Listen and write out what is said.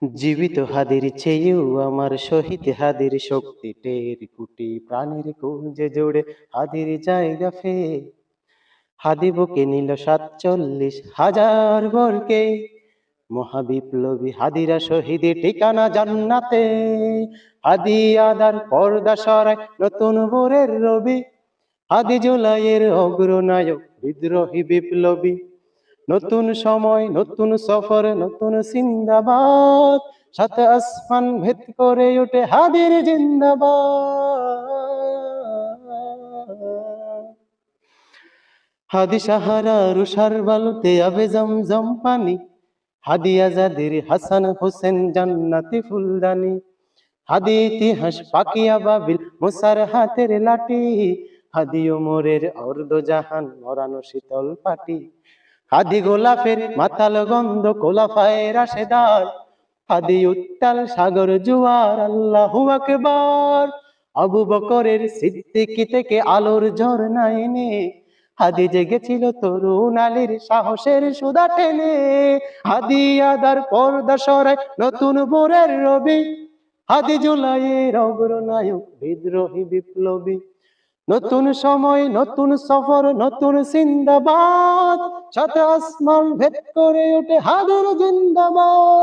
জীবিত হাদির চেয়েও আমার শহীদ হাদির শক্তি টের কুটি প্রাণের কুঞ্জে জোড়ে হাদির জায়গা ফে হাদি বুকে নিল ৪৭,০০০ বরকে মহাবিপ্লবী হাদিরা শহীদ ঠিকানা জান্নাতে হাদি আদার পর্দা সরায় নতুন ভোরের রবি হাদি জুলাইয়ের অগ্রনায়ক বিদ্রোহী বিপ্লবী নতুন সময় নতুন সফর নতুন জিন্দাবাদ সাত আসমান ভেদ করে ওঠে হাদির জিন্দাবাদ হাদি সাহারা রুষার বালুতে আবে জমজম পানি হাদি আজাদের হাসান হোসেন জান্নাতি ফুলদানি হাদি ইতিহাস পাকিয়া বাবিল মুসার হাতের লাঠি হাদি ওমরের অর্ধ জাহান মরানো শীতল পাটি হাদি গোলাপের মাতাল গন্ধ কোলাফায় রাশেদার হাদি উত্তাল সাগর জুয়ার আল্লাহু আকবার আবু বকরের সিদ্দিকী থেকে আলোর ঝর্ণা এনে হাদি জেগেছিল তরুণ আলীর সাহসের সুধা টেনে হাদি আদার পর্দা সরায় নতুন ভোরের রবি হাদি জুলাইয়ের অগ্রনায়ক বিদ্রোহী বিপ্লবী নতুন সময় নতুন সফর নতুন জিন্দাবাদ সাত আসমান ভেদ করে ওঠে হাদির জিন্দাবাদ।